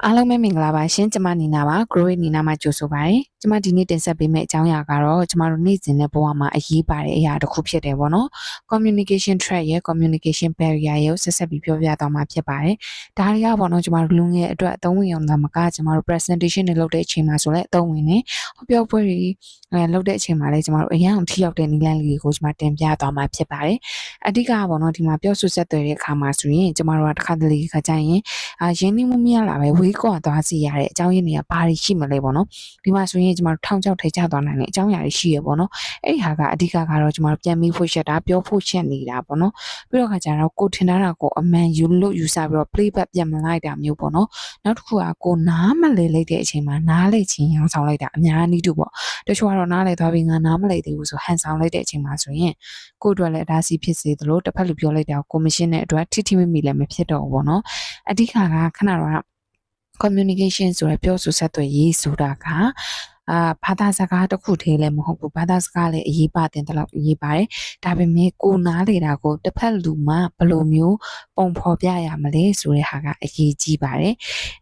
အားလုံးပဲမင်္ဂလာပါရှင်ကျမနီနာပါ Grow နီနာမှာကြိုဆိုပါရစေကျမဒီနေ့တင်ဆက်ပေးမယ့်အကြောင်းအရာကတော့ကျမတို့နေ့စဉ်နဲ့ဘဝမှာအရေးပါတဲ့အရာတစ်ခုဖြစ်တယ်ပေါ့နော် communication threat ရဲ့ communication barrier ရဲ့ဆက်ဆက်ပြီးပြောပြသွားမှာဖြစ်ပါတယ်ဒါတွေကပေါ့နော်ကျမတို့လူငယ်အတွက်အသုံးဝင်အောင်သာမကကျမတို့ presentation တွေလုပ်တဲ့အချိန်မှာဆိုလည်းအသုံးဝင်နေဟောပြောပွဲတွေလုပ်တဲ့အချိန်မှာလည်းကျမတို့အရန်ထိရောက်တဲ့နည်းလမ်းလေးတွေကိုကျမတင်ပြသွားမှာဖြစ်ပါတယ်အဓိကပေါ့နော်ဒီမှာပြောဆိုဆက်သွယ်တဲ့အခါမှာဆိုရင်ကျမတို့ကတစ်ခါတလေခါကြရင်ရင်းနှီးမှုမရလာပဲဝေးကွာသွားစီရတဲ့အကြောင်းရင်းတွေကဘာတွေရှိမလဲပေါ့နော်ဒီမှာဆိုရင်ကျမတို့ထောင်ချောက်ထိချသွားနိုင်တဲ့အကြောင်းအရာတွေရှိရပေါ့နော်အဲ့ဒီဟာကအဓိကကတော့ကျမတို့ပြန်ပြီးဖွင့်ရှက်တာပြောဖို့ရှက်နေတာပေါ့နော်ပြီးတော့ခါကျတော့ကိုထင်တာကိုအမှန်ယူလို့ယူဆပြီးတော့ playback ပြန်မလိုက်တာမျိုးပေါ့နော်နောက်တစ်ခုကကိုနားမလည်လိုက်တဲ့အချိန်မှာနားလေချင်းရောင်းဆောင်လိုက်တာအများကြီးတူပေါ့တချို့ကတော့နားလေသွားပြီးငါနားမလည်သေးဘူးဆိုဟန်ဆောင်လိုက်တဲ့အချိန်မှာဆိုရင်ကိုအတွက်လည်းအတားဆီးဖြစ်စေသလိုတစ်ဖက်လူပြောလိုက်တာကိုမရှင်းတဲ့အတွက်ထိထိမိမိလည်းမဖြစ်တော့ဘူးပေါ့နော်အဓိကကခဏတော့ communication ဆိုရပြောဆိုဆက်သွယ်ရေးဆိုတာကဘာသာစကားတစ်ခုတည်းလည်းမဟုတ်ဘူးဘာသာစကားလည်းအရေးပါတယ်တလောက်အရေးပါတယ်ဒါပေမဲ့ကိုနားလေတာကိုတစ်ဖက်လူမှဘယ်လိုမျိုးပုံဖော်ပြရမလဲဆိုတဲ့ဟာကအရေးကြီးပါတယ်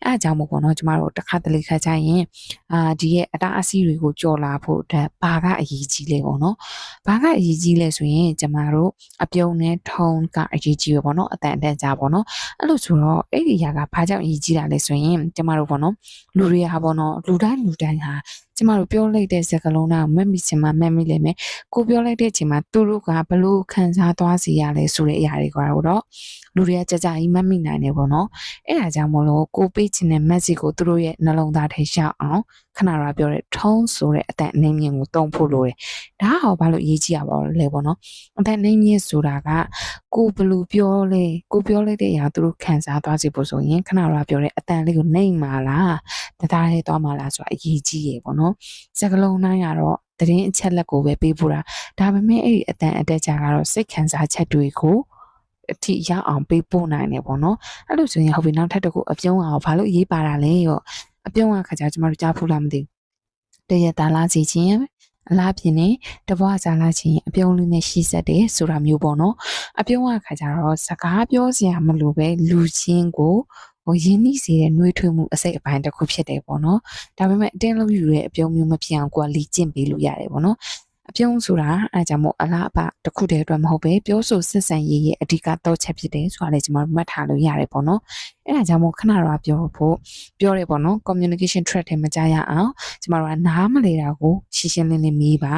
အဲအကြောင်းမို့ပေါ့နော်ကျမတို့တစ်ခါတလေခါကြရင်ဒီရဲ့အတားအဆီးတွေကိုကြော်လာဖို့အတွက်ဘာကအရေးကြီးလဲပေါ့နော်ဘာကအရေးကြီးလဲဆိုရင်ကျမတို့အပြုံးနဲ့ထုံးကအရေးကြီးပဲပေါ့နော်အတန်တန်ကြပေါ့နော်အဲ့လိုဆိုတော့အဲ့ဒီຢာကဘာကြောင့်အရေးကြီးတာလဲဆိုရင်ကျမတို့ပေါ့နော်လူတွေကပေါ့နော်လူတိုင်းဟာကျမတို့ပြောလိုက်တဲ့စကားလုံးကမက်မိချင်မှမက်မိလိမ့်မယ်ကိုပြောလိုက်တဲ့အချိန်မှာသူတို့ကဘလို့ခံစားသွားစီရလဲဆိုတဲ့အရာတွေကတော့လူတွေကကြကြကြီးမက်မိနိုင်တယ်ပေါ့နော်အဲ့ဒါကြောင့်မလို့ကိုပေးချင်တဲ့ message ကိုသူတို့ရဲ့နှလုံးသားထဲရောက်အောင်ခဏတော့ပြောတဲ့ထုံးဆိုတဲ့အတန်အနေမြင့်ကိုတုံးဖို့လိုတယ်ဒါဟောဘာလို့အရေးကြီးရပါလဲပေါ့နော်အတန်အနေမြင့်ဆိုတာကကိုဘလို့ပြောလဲကိုပြောလိုက်တဲ့အရာသူတို့ခံစားသွားစီဖို့ဆိုရင်ခဏတော့ပြောတဲ့အတန်လေးကိုနှိမ်မာလားတသားလေးသွားမှာလားဆိုတာအရေးကြီးရေပေါ့နော်စကလုံးတိုင်းကတော့သတင်းအချက်လက်ကိုပဲပေးဖို့တာဒါပေမဲ့အဲ့ဒီအတန်အတက်ကြကတော့စိတ်ခံစားချက်တွေကိုအထိရအောင်ပေးပို့နိုင်တယ်ပေါ့နော်အဲ့လိုဆိုရင်ဟုတ်ပြီနောက်ထပ်တစ်ခုအပြုံးအောင်ဘာလို့ရေးပါတာလဲရောအပြုံးကခါကြကျမတို့ကြားဖူးလားမသိဘူးတရတာလားစီချင်းအလားပြင်းနေတပွားစားလာချင်းအပြုံးလေးနဲ့ရှိဆက်တယ်ဆိုတာမျိုးပေါ့နော်အပြုံးကခါကြတော့စကားပြောစရာမလိုပဲလူချင်းကိုရင်းနှီးစေတဲ့နှွေးထွေးမှုအစိတ်အပိုင်းတစ်ခုဖြစ်တယ်ပေါ့နော်ဒါပေမဲ့အတင်းလို့ယူတဲ့အပြုံးမျိုးမဖြစ်အောင်ကိုကလီကျင့်ပေးလို့ရတယ်ပေါ့နော်အပြုံးဆိုတာအဲကြောင့်မို့အလားအပတစ်ခုတည်းအတွက်မဟုတ်ပဲပြောဆိုစစ်ဆန်ရေးရဲ့အဓိကတော့ချက်ဖြစ်တယ်ဆိုတာလည်းကျွန်တော်မှတ်ထားလို့ရတယ်ပေါ့နော်အဲဒါကြောင့်မို့ခဏတော့ပြောရဲပေါ့နော် communication threat တွေမကြရအောင်ကျွန်တော်ကနားမလဲတာကိုရှင်းရှင်းလင်းလင်းမေးပါ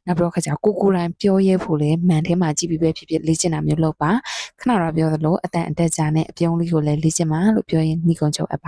နောက်ပြီးတော့ခါကျကိုတိုင်းပြောရဲဖို့လဲမန်ထဲမှာကြည့်ပြီးပဲဖြစ်ဖြစ်လေ့ကျင့်တာမျိုးလုပ်ပါခဏတော့ပြောသလိုအတန်အတက်ကြနဲ့အပြုံးလေးကိုလည်းလေ့ကျင့်ပါလို့ပြောရင်ညီကုန်းချုပ်အပ်ပါ